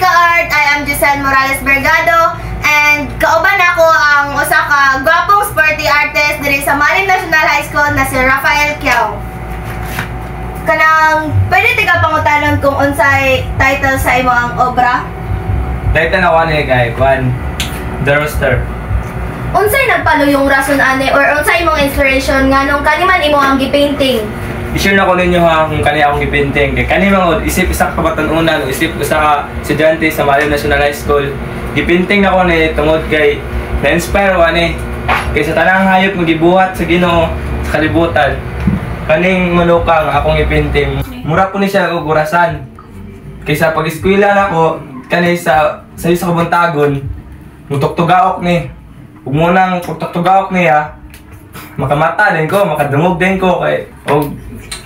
Art, I am Giselle Morales Bergado and kauban ako ang usa ka gwapong sporty artist diri sa Malim National High School na si Rafael Kiao. Kanang pwede tiga pangutanon kung unsay title sa imo ang obra? Title na ni kay Juan The Rooster. Unsay nagpalo yung rason ani or unsay imong inspiration nganong kaniman imo ang gi-painting? I-share na ko ninyo kung kani akong gipainting. Kay kani mga isip isa ka kabatanunan, isip usa ka estudyante sa Malim National High School. Gipainting na ko ni tungod kay na-inspire ko ani. Kay sa tanang hayop nga gibuhat sa Ginoo sa kalibutan. Kaning manukang akong gipainting. Mura ko ni siya og orasan. Kay sa pag-eskwela nako kani sa kabuntagon, mutugtugaok ni. Ug munang pagtugtugaok niya, makamata din ko, makadungog din ko kay og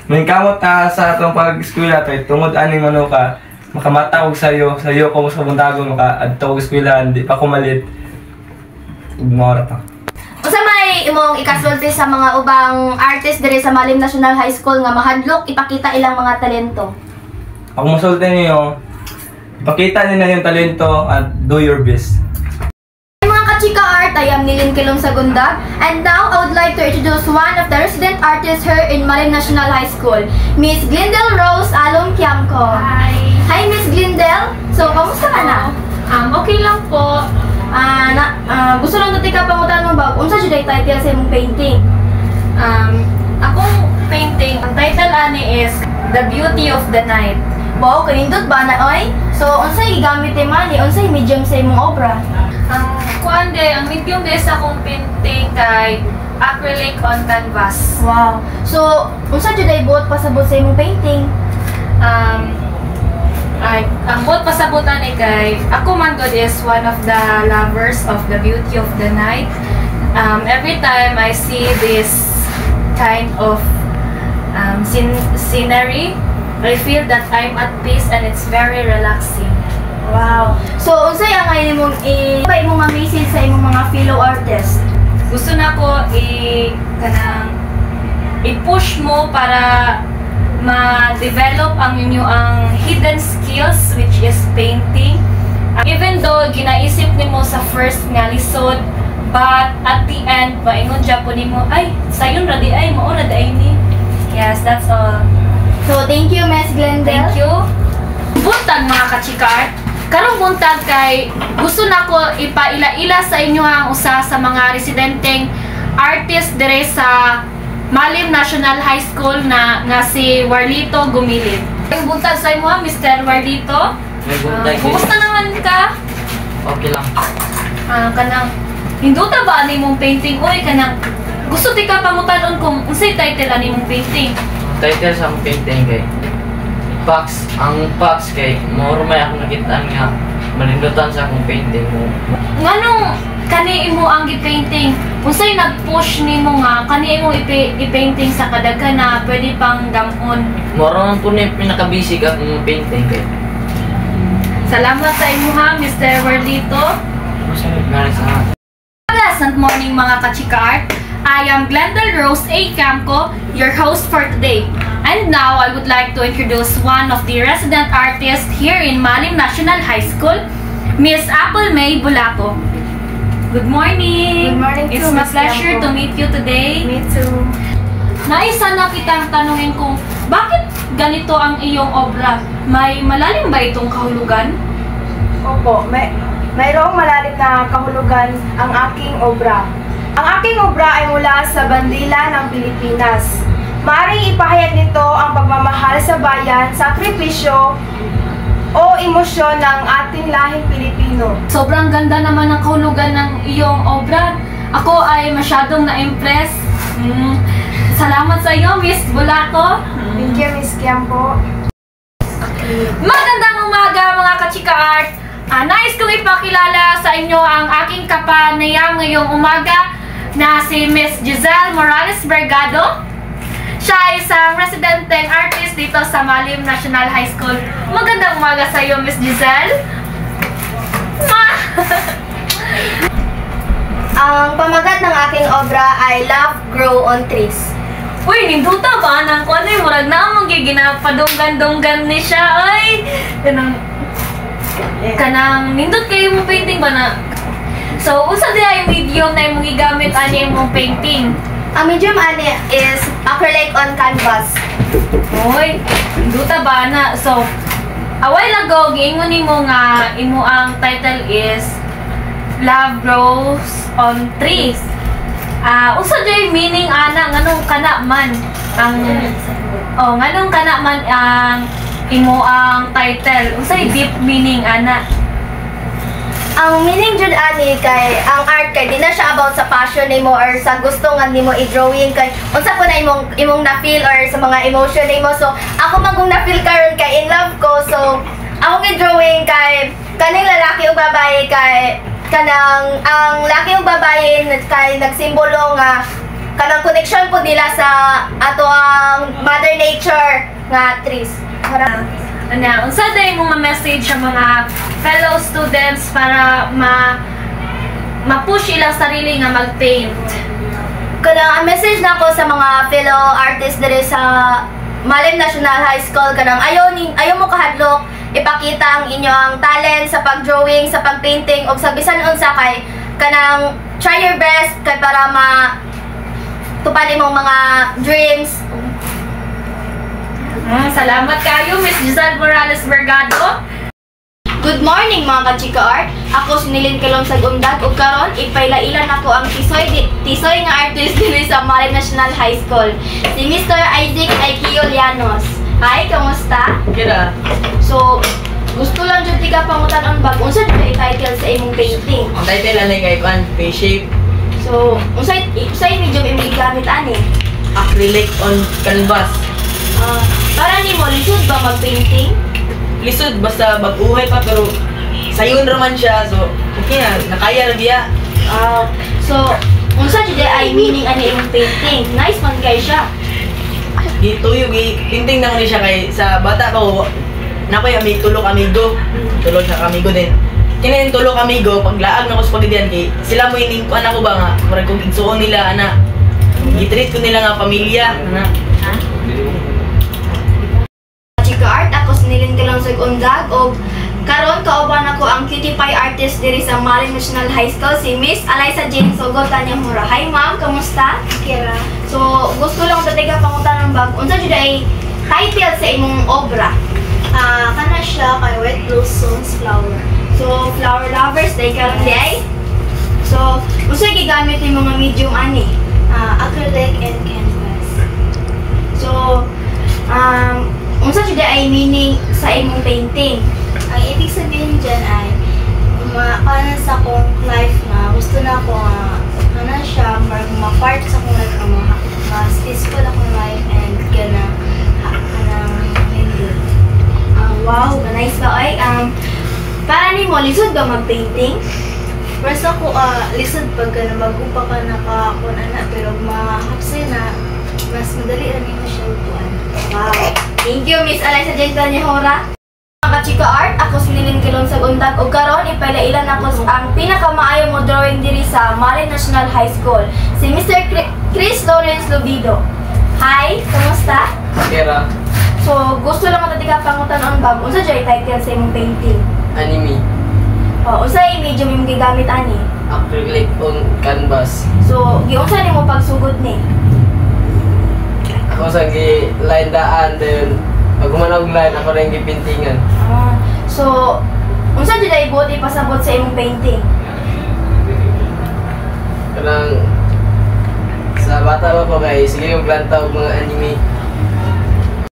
may kamot sa atong pag-eskwela kay tungod aning manuka makamatawag sayo ko sa buntagon makaadto og eskwela di pa ko malit ug mora pa. Usa may imong ikasulti sa mga ubang artist diri sa Malim National High School nga mahadlok ipakita ilang mga talento? Ako masulti niyo, ipakita niyo yung talento at do your best. Chika Art, I am Nilin Kilong Sagunda, and now I would like to introduce one of the resident artists here in Malim National High School, Miss Glendel Rose Along Kiamco. Hi! Hi Miss Glendel! So, kamusta ka na? Okay lang po. Gusto lang natin ka pangutan mo ba? Unsa siya title sa imong painting? Akong painting, ang title ani is The Beauty of the Night. Wow, kanindot ba na oy? So, unsay gigamit ni Mani? Unsay medium sa imong obra? Ang medium din sa akong painting kay acrylic on canvas. Wow. So, unsa jud ay buot pasabot sa imong painting? Ang buot pasabutan ni kay ako man god is one of the lovers of the beauty of the night. Every time I see this kind of scenery, I feel that I'm at peace and it's very relaxing. Wow. So, unsay ang imong imong message sa imong mga fellow artists? Gusto na ko i-push mo para ma-develop ang ang hidden skills which is painting. Even though ginaisip nimo sa first nga lisod, but at the end maingon jud po nimo ay sayon ra di ay mao ra di ni. Yes, that's all. So, thank you Miss Glendel. Thank you. Buntag mga ka-Chika Art. Karong buntag kay gusto na ko ipaila-ila sa inyo ang usa sa mga residenteng artist dire sa Malim National High School nga si Warlito Gumilid. Yung buntag sa imo Mr. Warlito. Kumusta naman ka? Okay lang. Kanang hinduta ba ani mong painting oy kanang gusto ti ka pangutanon kung unsay title ani mong painting? Title sa akong painting kay Pax, ang Pax kay moro may ako nakitaan nga malindutan sa akong painting mo. Nganong kani imo ang gi-painting? Unsay nag-push nimo nga kani imo i-painting sa kadaghan na pwede pang gamon? Moro man po ni pinaka-basic akong painting kay. Salamat sa imo ha, Mr. Warlito. Pleasant morning mga ka-Chika Art. I am Glendel Rose A. Camco, your host for today. And now, I would like to introduce one of the resident artists here in Malim National High School, Miss Apple May Bulaco. Good morning! Good morning It's my pleasure to meet you today. Me too. Naisa na kitang tanungin kung bakit ganito ang iyong obra? May malalim ba itong kahulugan? Opo, mayroong malalim na kahulugan ang aking obra. Ang aking obra ay mula sa bandila ng Pilipinas. Maaaring ipahayag nito ang pagmamahal sa bayan, sakripisyo, o emosyon ng ating lahing Pilipino. Sobrang ganda naman ng kahulugan ng iyong obra. Ako ay masyadong na-impress. Salamat sa iyo, Miss Bulaco. Thank you, Miss Kiampo. Magandang umaga mga ka-Chika Art. Nais kong ipakilala sa inyo ang aking kapanayam ngayong umaga na si Miss Giselle Morales Bergado. Siya ay isang residenteng artist dito sa Malim National High School. Magandang umaga sa iyo, Miss Giselle. Ang pamagat ng aking obra ay Love Grow on Trees. Uy, ninduta ba? Nang kung ano yung murag na amang ginapadunggan-dunggan ni siya. Ay, kanang nindot kayo mo painting ba na? So, usa di ay medium na imong gigamit ani imong painting. Ang medium ani is acrylic on canvas. Oy, duta ba na? So, a while ago, giingon nimo nga imo ang title is Love Grows on Trees. Usa jay meaning ana nganong kana man ang nganong kana man ang imo ang title. Unsay deep meaning ana? Ang meaning jud ani kay ang art kay di na siya about sa passion nimo or sa gusto nga nimo i-drawing kay unsa po na imong na-feel or sa mga emotion nimo. So ako man kung na-feel karon kay in love ko, so ako gi-drawing kay kaning lalaki ug babae kay kanang ang laki ug babae kay nagsimbolo nga kanang connection po nila sa ato ang mother nature nga trees. Ana, unsa day mo ma-message sa mga fellow students para ma-push ilang sarili nga mag-paint? Kanang ang message nako sa mga fellow artists diri sa Malim National High School kanang ayaw mo kahadlok ipakita ang inyong talent sa pag-drawing, sa pag-painting o sa bisan unsa kay kanang try your best kay para tupad imong mga dreams. Salamat kayo, Miss Giselle Morales Bergado. Good morning mga ka-Chika Art. Ako si Nilin Kalonsag Undag ug karon ipailailan ako ang tisoy nga artist diri sa Malim National High School. Si Mr. Isaac Aikio Llanos. Hi, kamusta? Kira. So, gusto lang jud tiga pangutan-on bag unsa jud i-title sa imong painting. Ang title ani kay Kwan, face shape, So, unsay medium imong gigamit ani? acrylic on canvas. Para nimo lisod ba mag-painting? Lisod basta mag-uhay pa pero sayon raman siya, so okay na, nakaya na biya. So, unsa jud ay meaning ani imong painting? Nice man kay siya. Gituyo, ginting na ko ni siya kay sa bata ko, nakoy ami tulok amigo. Tulog sa amigo din. Kinain tulok amigo, paglaag na ko sa pagdidian kay sila mo ining kuan ako ba nga, murag kung igsuon nila ana. Gitreat ko nila nga pamilya, ana. Chika Art, ako si Nilin Kalonsag Undag o karon kauban ako ang cutie pie artist diri sa Malim National High School, si Miss Alyssa Jane Sogo Tanyang Mura. Hi ma'am, kamusta? Kira. So, gusto lang sa tiga pangutan ng bag. Unsa jud ay title sa imong obra? Kana siya kay Wet Blossoms Flower. So, flower lovers day karon di ay. So, unsa gigamit ni mga medium ani? Acrylic and canvas. So, unsa jud ay meaning sa imong painting? Ang ibig sabihin dyan ay kanan sa akong life na gusto na ako kanan siya ma-part sa akong life ma-peaceful akong life and kanang hindi. Wow, nice ba ay? Para nimo lisod ba mag-painting? First ako lisod pag magupa ka na pero mahapsay na mas madali rin ito siya upuan. Wow. Thank you, Miss Alyssa Jane Tanyahora. Mga ka-Chika Art, ako si Nilin Kalonsag Undag ug karon ipailailan ako ang pinakamaayo mo drawing diri sa Malim National High School, si Mr. Chris Lawrence Lobido. Hi, kamusta? Kira, So, gusto lang matatiga pangutan-on bag. Unsa jay title sa imong painting? anime, Unsa ay medium imong gigamit ani? acrylic on canvas. So, giunsa nimo pagsugod ni? Ako sa line daan then pag gumanog line ako rin gipintingan. So, unsa jud ay buot ipasabot sa imong painting? Kanang sa bata pa ko kay sige yung planta og mga anime.